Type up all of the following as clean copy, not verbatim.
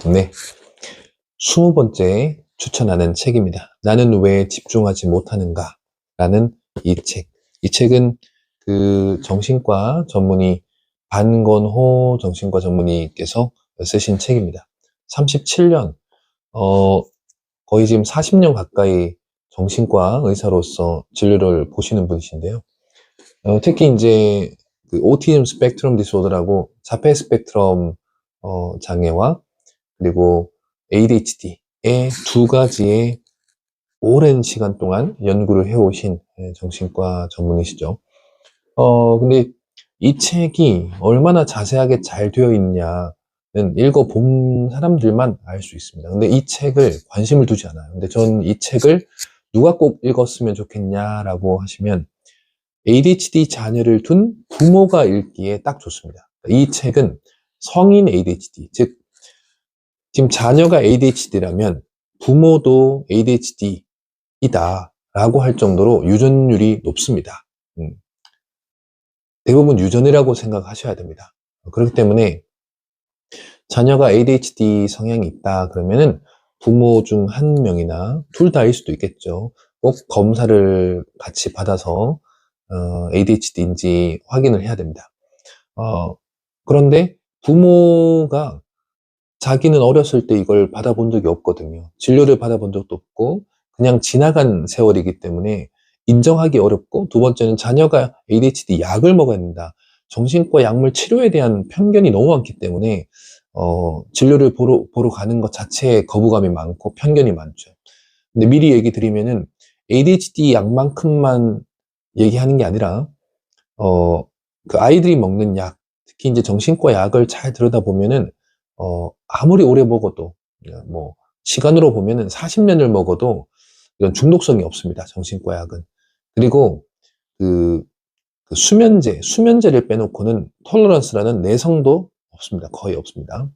네, 20번째 추천하는 책입니다. 나는 왜 집중하지 못하는가? 라는 이 책. 이 책은 그 정신과 전문의 반건호 정신과 전문의께서 쓰신 책입니다. 37년, 거의 지금 40년 가까이 정신과 의사로서 진료를 보시는 분이신데요. 특히 이제 그 오티즘 스펙트럼 디소더라고 자폐 스펙트럼 장애와 그리고 ADHD의 두 가지의 오랜 시간 동안 연구를 해오신 정신과 전문의시죠. 근데 이 책이 얼마나 자세하게 잘 되어 있냐는 읽어본 사람들만 알 수 있습니다. 근데 이 책을 관심을 두지 않아요. 근데 전 이 책을 누가 꼭 읽었으면 좋겠냐라고 하시면 ADHD 자녀를 둔 부모가 읽기에 딱 좋습니다. 이 책은 성인 ADHD, 즉 지금 자녀가 ADHD라면 부모도 ADHD이다 라고 할 정도로 유전율이 높습니다. 대부분 유전이라고 생각하셔야 됩니다. 그렇기 때문에 자녀가 ADHD 성향이 있다 그러면은 부모 중 한 명이나 둘 다일 수도 있겠죠. 꼭 검사를 같이 받아서 ADHD인지 확인을 해야 됩니다. 그런데 부모가 자기는 어렸을 때 이걸 받아본 적이 없거든요. 진료를 받아본 적도 없고 그냥 지나간 세월이기 때문에 인정하기 어렵고, 두 번째는 자녀가 ADHD 약을 먹어야 된다. 정신과 약물 치료에 대한 편견이 너무 많기 때문에 진료를 보러 가는 것 자체에 거부감이 많고 편견이 많죠. 근데 미리 얘기 드리면은 ADHD 약만큼만 얘기하는 게 아니라 그 아이들이 먹는 약, 특히 이제 정신과 약을 잘 들여다보면은 아무리 오래 먹어도, 뭐 시간으로 보면은 40년을 먹어도 이런 중독성이 없습니다. 정신과 약은. 그리고 그 수면제를 빼놓고는 톨러런스라는 내성도 없습니다. 거의 없습니다.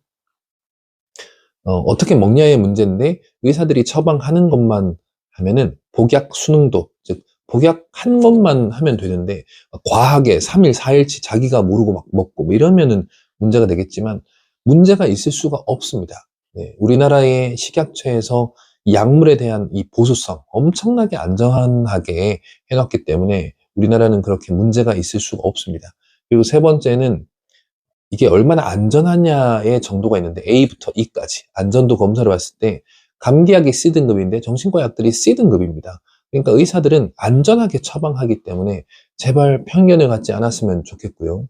어떻게 먹냐의 문제인데 의사들이 처방하는 것만 하면은 복약 순응도, 즉 복약한 것만 하면 되는데 과하게 3일, 4일치 자기가 모르고 막 먹고 뭐 이러면은 문제가 되겠지만 문제가 있을 수가 없습니다. 네, 우리나라의 식약처에서 이 약물에 대한 이 보수성 엄청나게 안전하게 해놨기 때문에 우리나라는 그렇게 문제가 있을 수가 없습니다. 그리고 세 번째는 이게 얼마나 안전하냐의 정도가 있는데 A부터 E까지 안전도 검사를 봤을 때 감기약이 C등급인데 정신과 약들이 C등급입니다. 그러니까 의사들은 안전하게 처방하기 때문에 제발 편견을 갖지 않았으면 좋겠고요.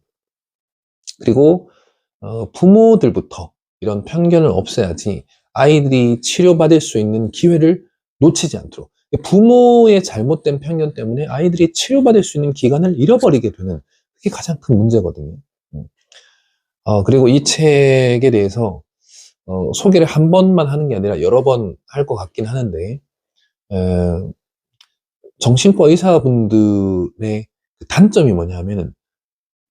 그리고 부모들부터 이런 편견을 없애야지 아이들이 치료받을 수 있는 기회를 놓치지 않도록. 부모의 잘못된 편견 때문에 아이들이 치료받을 수 있는 기간을 잃어버리게 되는, 그게 가장 큰 문제거든요. 그리고 이 책에 대해서 소개를 한 번만 하는 게 아니라 여러 번 할 것 같긴 하는데, 정신과 의사분들의 그 단점이 뭐냐 하면은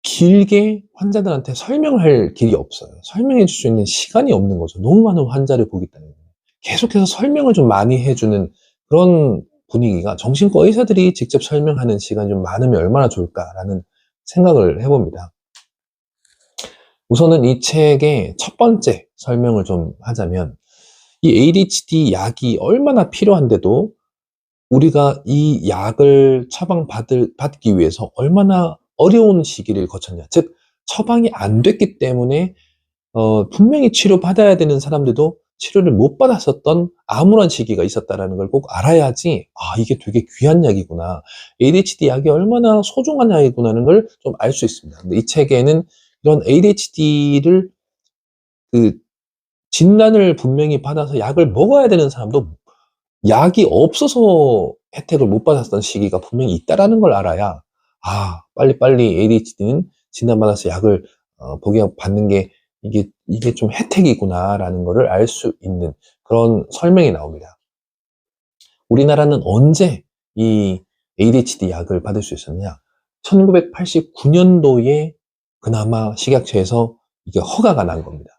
길게 환자들한테 설명을 할 길이 없어요. 설명해 줄 수 있는 시간이 없는 거죠. 너무 많은 환자를 보기 때문에. 계속해서 설명을 좀 많이 해주는 그런 분위기가, 정신과 의사들이 직접 설명하는 시간이 좀 많으면 얼마나 좋을까라는 생각을 해봅니다. 우선은 이 책의 첫 번째 설명을 좀 하자면, 이 ADHD 약이 얼마나 필요한데도 우리가 이 약을 받기 위해서 얼마나 어려운 시기를 거쳤냐. 즉, 처방이 안 됐기 때문에 분명히 치료받아야 되는 사람들도 치료를 못 받았었던 암울한 시기가 있었다는 걸 꼭 알아야지, 이게 되게 귀한 약이구나. ADHD 약이 얼마나 소중한 약이구나는 걸 좀 알 수 있습니다. 근데 이 책에는 이런 ADHD를 진단을 분명히 받아서 약을 먹어야 되는 사람도 약이 없어서 혜택을 못 받았던 시기가 분명히 있다라는 걸 알아야, 빨리빨리 ADHD는 진단받아서 약을 복약 받는 게 이게 좀 혜택이구나라는 거를 알 수 있는 그런 설명이 나옵니다. 우리나라는 언제 이 ADHD 약을 받을 수 있었냐? 1989년도에 그나마 식약처에서 이게 허가가 난 겁니다.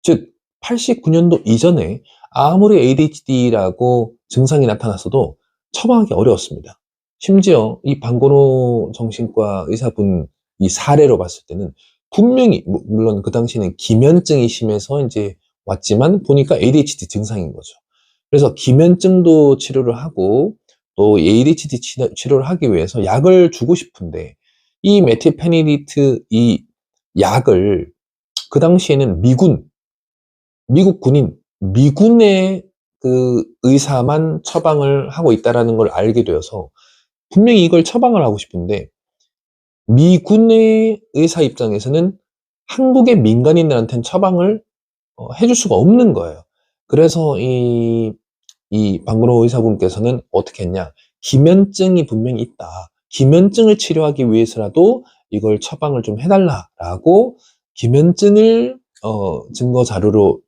즉 89년도 이전에 아무리 ADHD라고 증상이 나타났어도 처방하기 어려웠습니다. 심지어 이 방건호 정신과 의사분 이 사례로 봤을 때는 분명히, 물론 그 당시에는 기면증이 심해서 이제 왔지만 보니까 ADHD 증상인 거죠. 그래서 기면증도 치료를 하고 또 ADHD 치료를 하기 위해서 약을 주고 싶은데 이 메틸페니데이트 이 약을 그 당시에는 미국 군인, 미군의 그 의사만 처방을 하고 있다라는 걸 알게 되어서 분명히 이걸 처방을 하고 싶은데 미군의 의사 입장에서는 한국의 민간인들한테는 처방을 해줄 수가 없는 거예요. 그래서 이 방근호 의사분께서는 어떻게 했냐. 기면증이 분명히 있다. 기면증을 치료하기 위해서라도 이걸 처방을 좀 해달라라고 기면증을 증거 자료로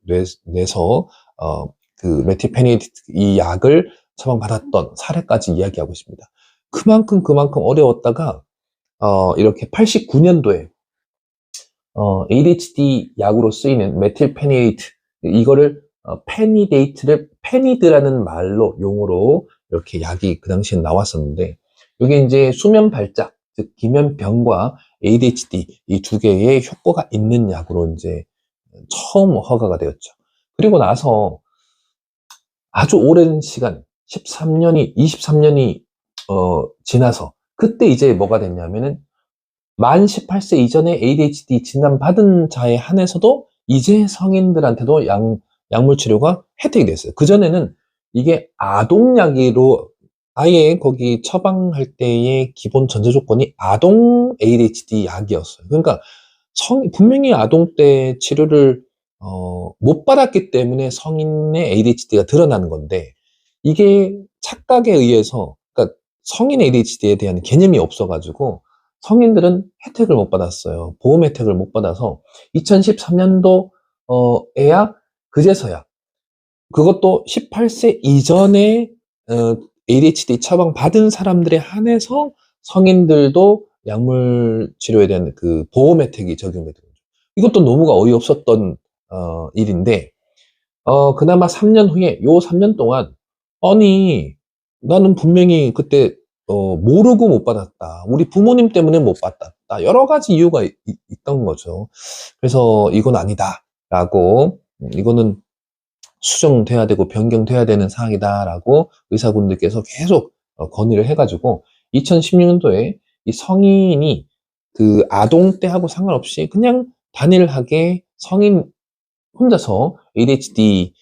내서 그 메틸페니데이트 이 약을 처방받았던 사례까지 이야기하고 있습니다. 그만큼 어려웠다가 이렇게 89년도에 ADHD 약으로 쓰이는 메틸페니데이트 이거를 페니데이트를 페니드라는 말로 용어로 이렇게 약이 그 당시엔 나왔었는데 이게 이제 수면 발작 즉 기면병과 ADHD 이 두 개의 효과가 있는 약으로 이제 처음 허가가 되었죠. 그리고 나서 아주 오랜 시간 13년이 23년이 지나서 그때 이제 뭐가 됐냐면은 만 18세 이전에 ADHD 진단받은 자에 한해서도 이제 성인들한테도 약물 치료가 혜택이 됐어요. 그전에는 이게 아동약으로 아예 거기 처방할 때의 기본 전제 조건이 아동 ADHD 약이었어요. 그러니까 분명히 아동 때 치료를 못 받았기 때문에 성인의 ADHD가 드러나는 건데 이게 착각에 의해서 그러니까 성인 ADHD에 대한 개념이 없어가지고 성인들은 혜택을 못 받았어요. 보험 혜택을 못 받아서 2013년도 에야 그제서야 그것도 18세 이전에 ADHD 처방 받은 사람들에 한해서 성인들도 약물 치료에 대한 그 보험 혜택이 적용되는 거죠. 이것도 너무가 어이없었던 일인데 그나마 3년 후에 요 3년 동안 아니 나는 분명히 그때 모르고 못 받았다. 우리 부모님 때문에 못 받았다. 여러 가지 이유가 있던 거죠. 그래서 이건 아니다라고 이거는 수정돼야 되고 변경돼야 되는 사항이다라고 의사분들께서 계속 건의를 해가지고 2016년도에 이 성인이 그 아동 때하고 상관없이 그냥 단일하게 성인 혼자서 ADHD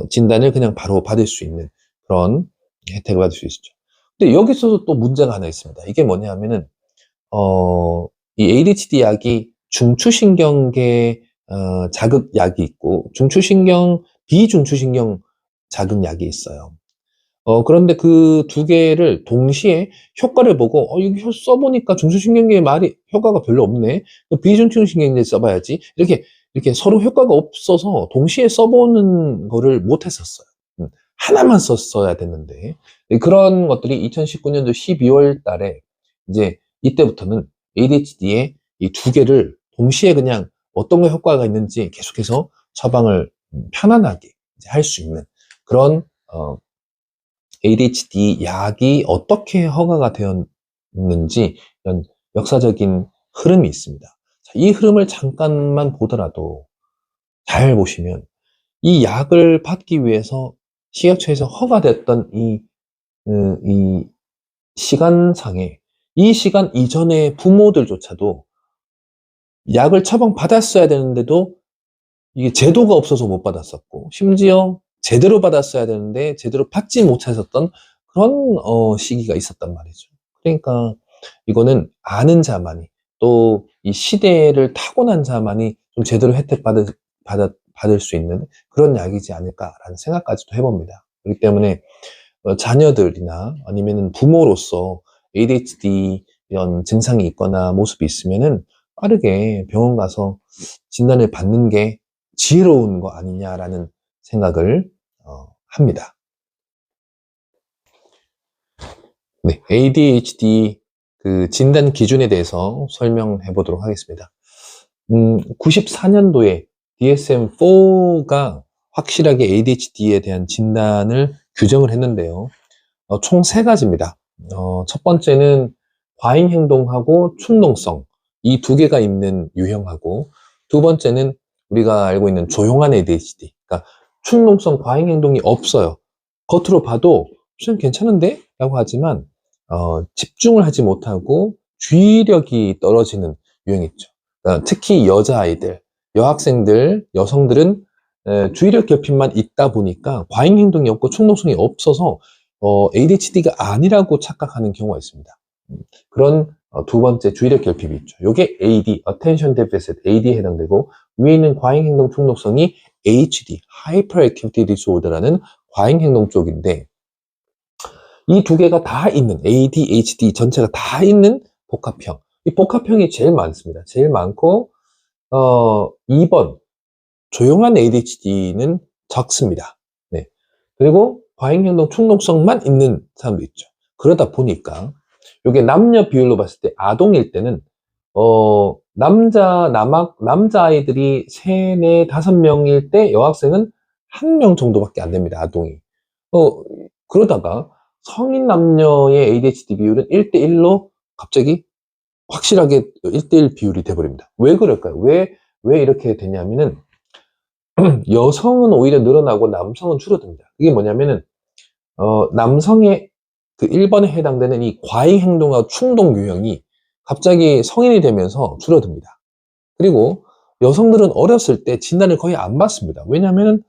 진단을 그냥 바로 받을 수 있는 그런 혜택을 받을 수 있죠. 근데 여기서도 또 문제가 하나 있습니다. 이게 뭐냐 하면은 이 ADHD 약이 중추신경계 자극약이 있고 비중추신경 자극약이 있어요. 그런데 그 두 개를 동시에 효과를 보고, 이거 써보니까 중추신경계에 말이 효과가 별로 없네. 비중추신경계 써봐야지. 이렇게 서로 효과가 없어서 동시에 써보는 거를 못 했었어요. 하나만 썼어야 됐는데. 그런 것들이 2019년도 12월 달에 이제 이때부터는 ADHD에 이 두 개를 동시에 그냥 어떤 거 효과가 있는지 계속해서 처방을 편안하게 할 수 있는 그런 ADHD 약이 어떻게 허가가 되었는지 이런 역사적인 흐름이 있습니다. 자, 이 흐름을 잠깐만 보더라도 잘 보시면 이 약을 받기 위해서 식약처에서 허가됐던 이 시간상에 이 시간 이전의 부모들조차도 약을 처방받았어야 되는데도 이게 제도가 없어서 못 받았었고 심지어 제대로 받았어야 되는데 제대로 받지 못했었던 그런 시기가 있었단 말이죠. 그러니까 이거는 아는 자만이 또 이 시대를 타고난 자만이 좀 제대로 혜택 받을 수 있는 그런 약이지 않을까라는 생각까지도 해봅니다. 그렇기 때문에 자녀들이나 아니면 부모로서 ADHD 이런 증상이 있거나 모습이 있으면은 빠르게 병원 가서 진단을 받는 게 지혜로운 거 아니냐라는 생각을 합니다. 네, ADHD 그 진단 기준에 대해서 설명해 보도록 하겠습니다. 94년도에 DSM-4가 확실하게 ADHD에 대한 진단을 규정을 했는데요. 총 3가지입니다. 첫 번째는 과잉 행동하고 충동성 이 두 개가 있는 유형하고 두 번째는 우리가 알고 있는 조용한 ADHD, 그러니까 충동성 과잉 행동이 없어요. 겉으로 봐도 좀 괜찮은데? 라고 하지만 집중을 하지 못하고 주의력이 떨어지는 유형이 있죠. 특히 여자아이들, 여학생들, 여성들은 주의력 결핍만 있다 보니까 과잉 행동이 없고 충동성이 없어서 ADHD가 아니라고 착각하는 경우가 있습니다. 그런 두 번째 주의력 결핍이 있죠. 이게 AD, Attention Deficit, AD에 해당되고, 위에 있는 과잉 행동 충동성이 HD, Hyperactivity Disorder라는 과잉 행동 쪽인데, 이 두 개가 다 있는 ADHD 전체가 다 있는 복합형. 이 복합형이 제일 많습니다. 제일 많고 2번 조용한 ADHD는 적습니다. 네. 그리고 과잉행동 충동성만 있는 사람도 있죠. 그러다 보니까 이게 남녀 비율로 봤을 때 아동일 때는 남자아이들이 3, 4, 5명일 때 여학생은 1명 정도밖에 안 됩니다. 아동이. 그러다가 성인 남녀의 ADHD 비율은 1대1로 갑자기 확실하게 1대1 비율이 돼버립니다. 왜 그럴까요? 왜 이렇게 되냐면은 여성은 오히려 늘어나고 남성은 줄어듭니다. 이게 뭐냐면은 남성의 그 1번에 해당되는 이 과잉 행동과 충동 유형이 갑자기 성인이 되면서 줄어듭니다. 그리고 여성들은 어렸을 때 진단을 거의 안 받습니다. 왜냐하면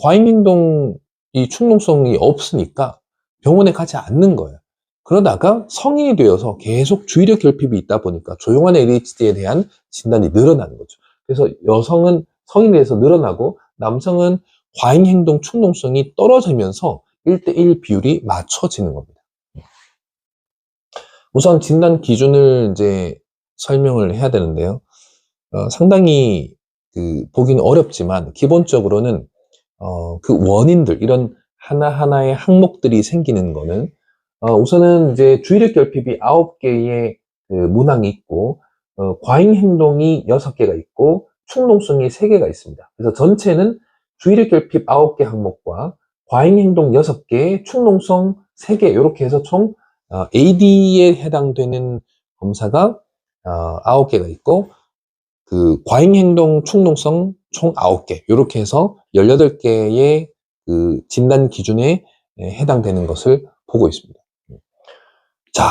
과잉 행동 이 충동성이 없으니까 병원에 가지 않는 거예요. 그러다가 성인이 되어서 계속 주의력 결핍이 있다 보니까 조용한 ADHD에 대한 진단이 늘어나는 거죠. 그래서 여성은 성인이 돼서 늘어나고 남성은 과잉 행동 충동성이 떨어지면서 1대1 비율이 맞춰지는 겁니다. 우선 진단 기준을 이제 설명을 해야 되는데요. 상당히 보기는 어렵지만 기본적으로는 그 원인들, 이런 하나하나의 항목들이 생기는 거는 우선은 이제 주의력 결핍이 9개의 그 문항이 있고 과잉 행동이 6개가 있고 충동성이 3개가 있습니다. 그래서 전체는 주의력 결핍 9개 항목과 과잉 행동 6개, 충동성 3개, 이렇게 해서 총 AD에 해당되는 검사가 9개가 있고, 그 과잉 행동 충동성 총 9개, 이렇게 해서 18개의 그 진단 기준에 해당되는 것을 보고 있습니다. 자,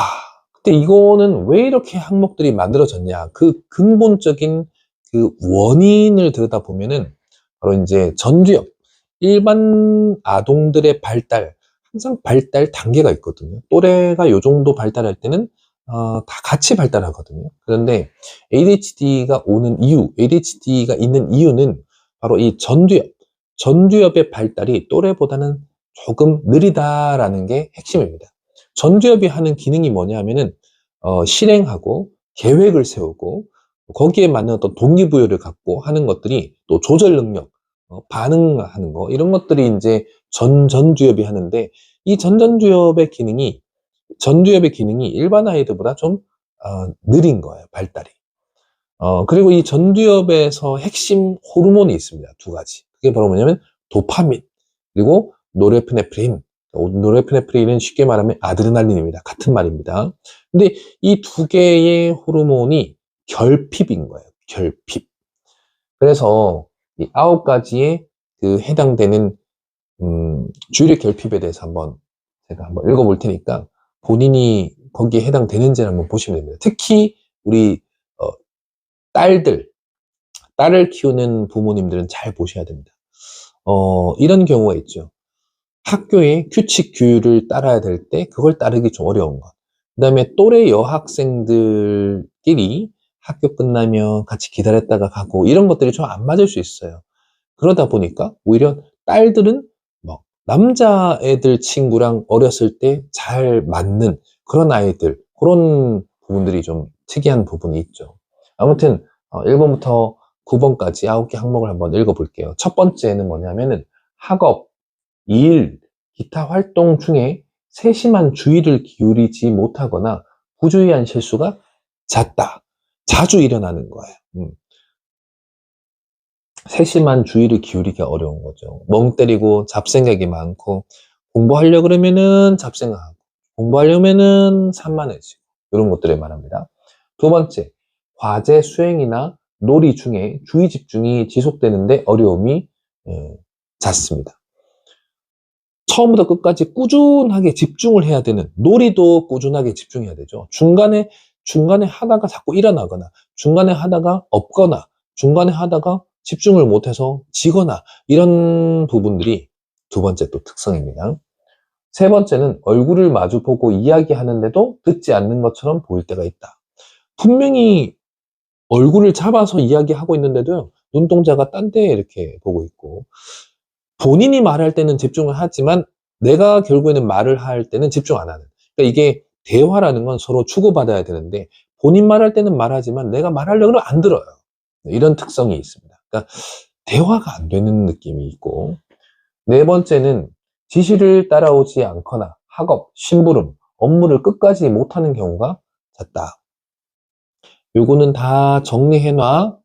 근데 이거는 왜 이렇게 항목들이 만들어졌냐? 그 근본적인 그 원인을 들여다보면은 바로 이제 전두엽, 일반 아동들의 발달, 항상 발달 단계가 있거든요. 또래가 요 정도 발달할 때는 다 같이 발달하거든요. 그런데 ADHD가 오는 이유, ADHD가 있는 이유는 바로 이 전두엽의 발달이 또래보다는 조금 느리다라는 게 핵심입니다. 전두엽이 하는 기능이 뭐냐 하면은 실행하고 계획을 세우고 거기에 맞는 어떤 동기부여를 갖고 하는 것들이, 또 조절 능력, 반응하는 거, 이런 것들이 이제 전두엽이 하는데, 이 전두엽의 기능이 일반 아이들보다 좀 느린 거예요, 발달이. 그리고 이 전두엽에서 핵심 호르몬이 있습니다. 2가지. 그게 바로 뭐냐면 도파민, 그리고 노르에피네프린. 노르에피네프린은 쉽게 말하면 아드레날린입니다. 같은 말입니다. 근데 이 2개의 호르몬이 결핍인 거예요. 결핍. 그래서 이 9가지에 그 해당되는 주의력 결핍에 대해서 제가 한번 읽어볼 테니까 본인이 거기에 해당되는지를 한번 보시면 됩니다. 특히 우리 딸을 키우는 부모님들은 잘 보셔야 됩니다. 이런 경우가 있죠. 학교의 규칙 규율을 따라야 될 때 그걸 따르기 좀 어려운 것. 그 다음에 또래 여학생들끼리 학교 끝나면 같이 기다렸다가 가고, 이런 것들이 좀 안 맞을 수 있어요. 그러다 보니까 오히려 딸들은 뭐 남자애들 친구랑 어렸을 때 잘 맞는 그런 아이들, 그런 부분들이 좀 특이한 부분이 있죠. 아무튼 1번부터 9번까지 9개 항목을 한번 읽어볼게요. 첫 번째는 뭐냐면은 학업, 일, 기타 활동 중에 세심한 주의를 기울이지 못하거나 부주의한 실수가 자주 일어나는 거예요. 세심한 주의를 기울이기 어려운 거죠. 멍 때리고 잡생각이 많고, 공부하려고 그러면은 잡생각하고, 공부하려면은 산만해지고, 이런 것들을 말합니다. 두 번째, 과제 수행이나 놀이 중에 주의 집중이 지속되는데 어려움이 잦습니다. 처음부터 끝까지 꾸준하게 집중을 해야 되는, 놀이도 꾸준하게 집중해야 되죠. 중간에 하다가 자꾸 일어나거나, 중간에 하다가 없거나, 중간에 하다가 집중을 못해서 지거나, 이런 부분들이 두 번째 또 특성입니다. 세 번째는 얼굴을 마주보고 이야기하는데도 듣지 않는 것처럼 보일 때가 있다. 분명히 얼굴을 잡아서 이야기하고 있는데도요, 눈동자가 딴 데 이렇게 보고 있고, 본인이 말할 때는 집중을 하지만 내가 결국에는 말을 할 때는 집중 안 하는. 그러니까 이게 대화라는 건 서로 주고받아야 되는데, 본인 말할 때는 말하지만 내가 말하려고 하면 안 들어요. 이런 특성이 있습니다. 그러니까 대화가 안 되는 느낌이 있고, 네 번째는 지시를 따라오지 않거나 학업, 심부름, 업무를 끝까지 못하는 경우가 잦다. 요거는 다 정리해놔.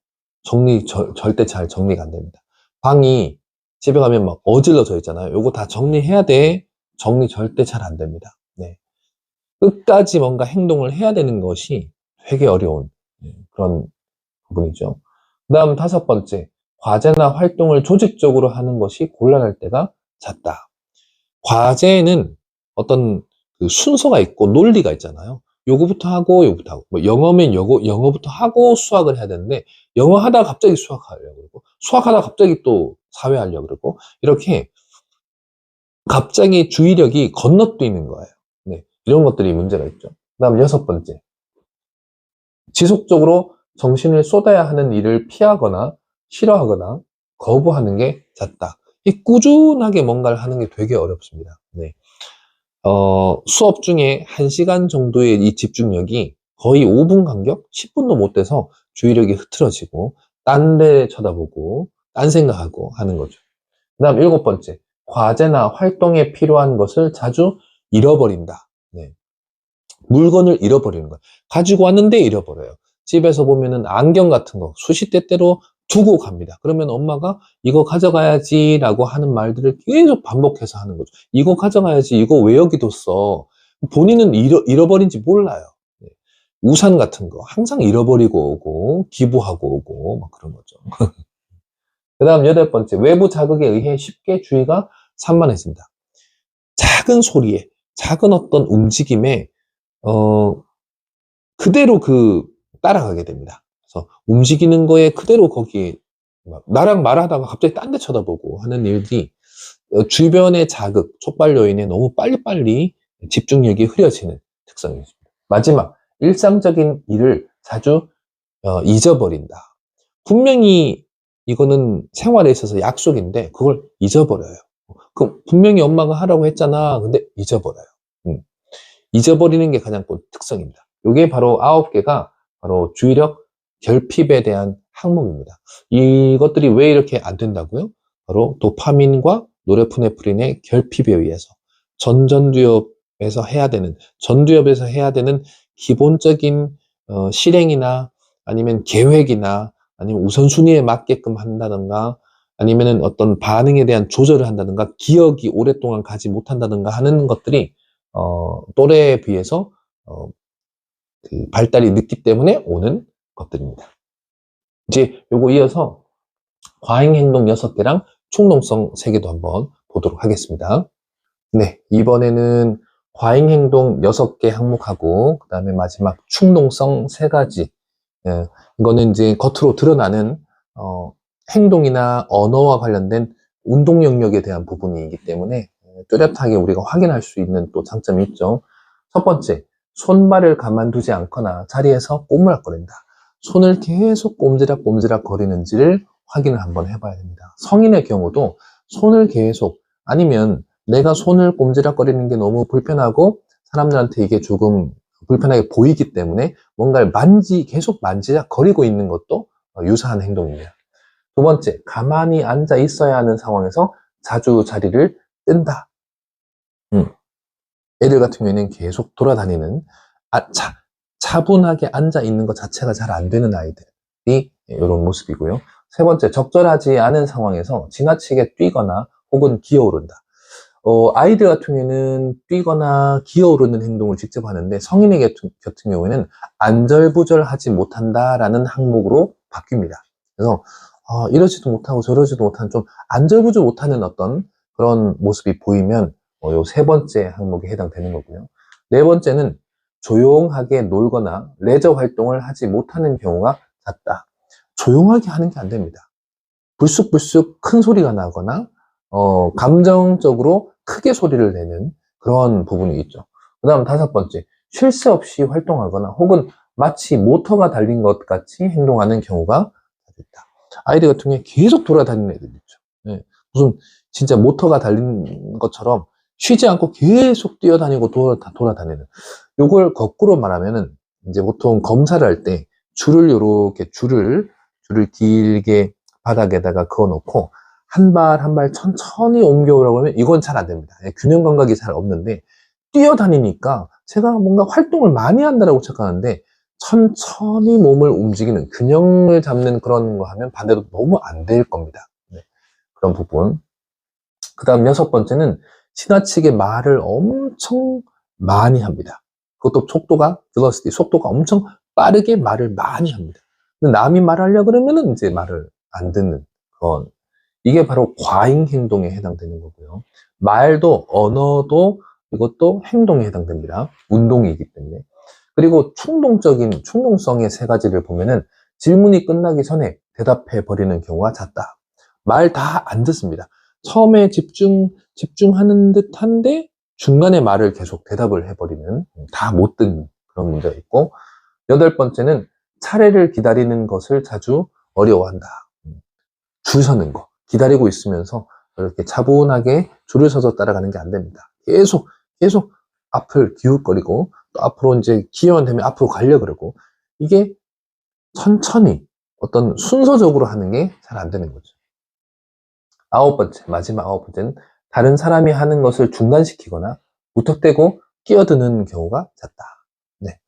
절대 잘 정리가 안 됩니다. 방이 집에 가면 막 어질러져 있잖아요. 요거 다 정리해야 돼. 정리 절대 잘 안 됩니다. 네. 끝까지 뭔가 행동을 해야 되는 것이 되게 어려운 그런 부분이죠. 그 다음 다섯 번째, 과제나 활동을 조직적으로 하는 것이 곤란할 때가 잦다. 과제는 어떤 그 순서가 있고 논리가 있잖아요. 요거부터 하고 요거부터 하고, 뭐 영어면 영어부터 하고 수학을 해야 되는데, 영어 하다가 갑자기 수학하려고 그러고, 수학하다가 갑자기 또 사회 하려고 그러고, 이렇게 갑자기 주의력이 건너뛰는 거예요. 네, 이런 것들이 문제가 있죠. 그 다음 여섯 번째, 지속적으로 정신을 쏟아야 하는 일을 피하거나 싫어하거나 거부하는 게 잦다. 이 꾸준하게 뭔가를 하는 게 되게 어렵습니다. 네. 수업 중에 1시간 정도의 이 집중력이 거의 5분 간격? 10분도 못 돼서 주의력이 흐트러지고, 딴 데 쳐다보고, 딴 생각하고 하는 거죠. 그 다음 일곱 번째, 과제나 활동에 필요한 것을 자주 잃어버린다. 네. 물건을 잃어버리는 거예요. 가지고 왔는데 잃어버려요. 집에서 보면은 안경 같은 거 수시때때로 두고 갑니다. 그러면 엄마가 이거 가져가야지 라고 하는 말들을 계속 반복해서 하는 거죠. 이거 가져가야지, 이거 왜 여기 뒀어? 본인은 잃어버린지 몰라요. 네. 우산 같은 거 항상 잃어버리고 오고 기부하고 오고 막 그런 거죠. 그 다음 여덟 번째, 외부 자극에 의해 쉽게 주의가 산만해진다. 작은 소리에, 작은 어떤 움직임에 그대로 따라가게 됩니다. 그래서 움직이는 거에 그대로 거기에 나랑 말하다가 갑자기 딴 데 쳐다보고 하는 일들이 주변의 자극, 촉발 요인에 너무 빨리빨리 집중력이 흐려지는 특성이 있습니다. 마지막, 일상적인 일을 자주 잊어버린다. 분명히 이거는 생활에 있어서 약속인데 그걸 잊어버려요. 분명히 엄마가 하라고 했잖아. 근데 잊어버려요. 잊어버리는 게 가장 큰 특성입니다. 이게 바로 9개가 바로 주의력 결핍에 대한 항목입니다. 이것들이 왜 이렇게 안 된다고요? 바로 도파민과 노르에프네프린의 결핍에 의해서 전두엽에서 해야 되는 기본적인 실행이나 아니면 계획이나 아니면 우선순위에 맞게끔 한다든가, 아니면 어떤 반응에 대한 조절을 한다든가, 기억이 오랫동안 가지 못한다든가 하는 것들이 또래에 비해서 발달이 늦기 때문에 오는 것들입니다. 이제 요거 이어서 과잉행동 6개랑 충동성 3개도 한번 보도록 하겠습니다. 네, 이번에는 과잉행동 6개 항목하고 그 다음에 마지막 충동성 3가지. 이거는 이제 겉으로 드러나는 행동이나 언어와 관련된 운동 영역에 대한 부분이기 때문에 뚜렷하게 우리가 확인할 수 있는 또 장점이 있죠. 첫 번째, 손발을 가만두지 않거나 자리에서 꼬물락거린다. 손을 계속 꼼지락꼼지락 거리는지를 확인을 한번 해봐야 됩니다. 성인의 경우도 손을 계속, 아니면 내가 손을 꼼지락거리는 게 너무 불편하고 사람들한테 이게 조금 불편하게 보이기 때문에 뭔가를 계속 만지작거리고 있는 것도 유사한 행동입니다. 두 번째, 가만히 앉아 있어야 하는 상황에서 자주 자리를 뜬다. 애들 같은 경우에는 계속 돌아다니는, 차분하게 앉아 있는 것 자체가 잘 안 되는 아이들이 이런 모습이고요. 세 번째, 적절하지 않은 상황에서 지나치게 뛰거나 혹은 기어오른다. 아이들 같은 경우에는 뛰거나 기어오르는 행동을 직접 하는데 성인의 같은 경우에는 안절부절하지 못한다라는 항목으로 바뀝니다. 그래서 이러지도 못하고 저러지도 못하는 좀 안절부절 못하는 어떤 그런 모습이 보이면 요 세 번째 항목에 해당되는 거고요. 네 번째는 조용하게 놀거나 레저 활동을 하지 못하는 경우가 잦다. 조용하게 하는 게 안 됩니다. 불쑥불쑥 큰 소리가 나거나 감정적으로 크게 소리를 내는 그런 부분이 있죠. 그 다음 다섯 번째, 쉴 새 없이 활동하거나 혹은 마치 모터가 달린 것 같이 행동하는 경우가 있다. 아이들 같은 경우에 계속 돌아다니는 애들 있죠. 네. 무슨 진짜 모터가 달린 것처럼 쉬지 않고 계속 뛰어다니고 돌아다니는. 요걸 거꾸로 말하면은 이제 보통 검사를 할 때 줄을 요렇게 줄을 길게 바닥에다가 그어놓고 한 발 한 발 천천히 옮겨오라고 하면 이건 잘 안 됩니다. 균형 감각이 잘 없는데 뛰어다니니까 제가 뭔가 활동을 많이 한다라고 착각하는데 천천히 몸을 움직이는 균형을 잡는 그런 거 하면 반대로 너무 안 될 겁니다. 네, 그런 부분. 그 다음 여섯 번째는 지나치게 말을 엄청 많이 합니다. 그것도 속도가 velocity, 속도가 엄청 빠르게 말을 많이 합니다. 근데 남이 말하려고 그러면은 이제 말을 안 듣는 그런, 이게 바로 과잉 행동에 해당되는 거고요. 말도 언어도 이것도 행동에 해당됩니다. 운동이기 때문에. 그리고 충동성의 세 가지를 보면은 질문이 끝나기 전에 대답해 버리는 경우가 잦다. 말 다 안 듣습니다. 처음에 집중하는 듯 한데 중간에 말을 계속 대답을 해버리는, 다 못 듣는 그런 문제가 있고, 여덟 번째는 차례를 기다리는 것을 자주 어려워한다. 줄 서는 거. 기다리고 있으면서 이렇게 차분하게 줄을 서서 따라가는 게 안 됩니다. 계속 앞을 기웃거리고 또 앞으로 이제 기회만 되면 앞으로 가려 그러고, 이게 천천히 어떤 순서적으로 하는 게 잘 안 되는 거죠. 아홉 번째, 마지막 아홉 번째는 다른 사람이 하는 것을 중단시키거나 무턱대고 끼어드는 경우가 잦다. 네.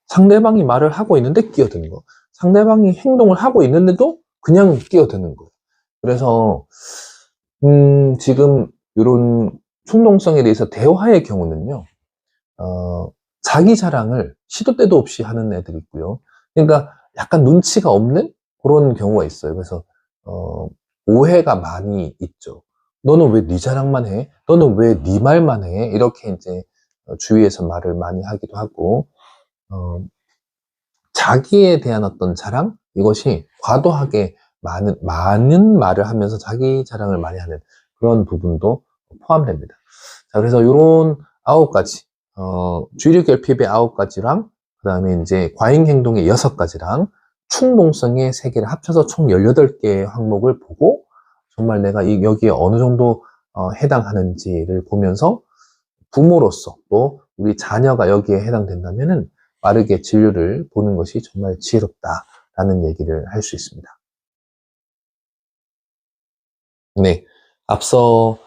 상대방이 말을 하고 있는데 끼어드는 거. 상대방이 행동을 하고 있는데도 그냥 끼어드는 거. 그래서 지금 이런 충동성에 대해서 대화의 경우는요, 자기 자랑을 시도 때도 없이 하는 애들이 있고요. 그러니까 약간 눈치가 없는 그런 경우가 있어요. 그래서 오해가 많이 있죠. 너는 왜 네 자랑만 해? 너는 왜 네 말만 해? 이렇게 이제 주위에서 말을 많이 하기도 하고, 자기에 대한 어떤 자랑? 이것이 과도하게 많은 말을 하면서 자기 자랑을 많이 하는 그런 부분도 포함됩니다. 자, 그래서 이런 아홉 가지, 주의력 결핍의 아홉 가지랑, 그 다음에 이제 과잉 행동의 여섯 가지랑, 충동성의 세 개를 합쳐서 총 18개의 항목을 보고, 정말 내가 여기에 어느 정도 해당하는지를 보면서 부모로서 또 우리 자녀가 여기에 해당된다면은 빠르게 진료를 보는 것이 정말 지혜롭다라는 얘기를 할 수 있습니다. 네. 앞서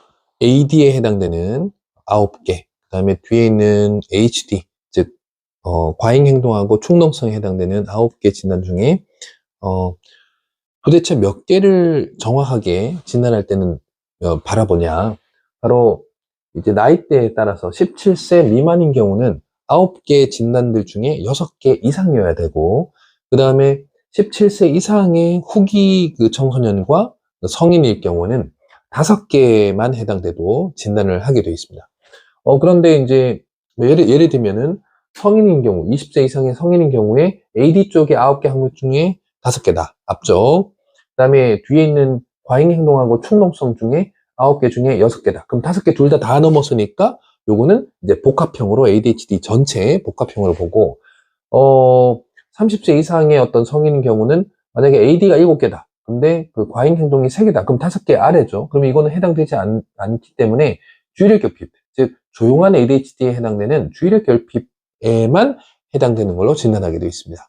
AD에 해당되는 9개, 그 다음에 뒤에 있는 HD, 즉, 과잉 행동하고 충동성에 해당되는 9개 진단 중에, 도대체 몇 개를 정확하게 진단할 때는 바라보냐. 바로 이제 나이대에 따라서 17세 미만인 경우는 9개 진단들 중에 6개 이상이어야 되고, 그 다음에 17세 이상의 후기 그 청소년과 성인일 경우는 5개만 해당돼도 진단을 하게 되어 있습니다. 그런데 이제 뭐 예를 들면은 성인인 경우, 20세 이상의 성인인 경우에 AD 쪽에 9개 항목 중에 5개다. 앞쪽. 그 다음에 뒤에 있는 과잉 행동하고 충동성 중에 9개 중에 6개다. 그럼 5개 둘 다 넘었으니까 요거는 이제 복합형으로 ADHD 전체 복합형으로 보고, 30세 이상의 어떤 성인인 경우는 만약에 AD가 7개다. 근데 그 과잉 행동이 3개다. 그럼 5개 아래죠. 그럼 이거는 해당되지 않기 때문에 주의력 결핍, 즉 조용한 ADHD에 해당되는 주의력 결핍에만 해당되는 걸로 진단하게 되어 있습니다.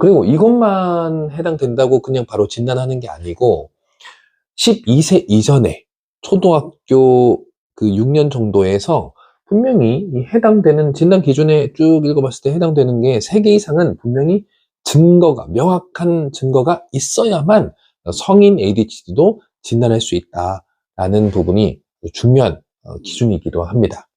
그리고 이것만 해당된다고 그냥 바로 진단하는 게 아니고, 12세 이전에 초등학교 그 6년 정도에서 분명히 이 해당되는 진단 기준에 쭉 읽어봤을 때 해당되는 게 3개 이상은 분명히 명확한 증거가 있어야만 성인 ADHD도 진단할 수 있다. 라는 부분이 중요한 기준이기도 합니다.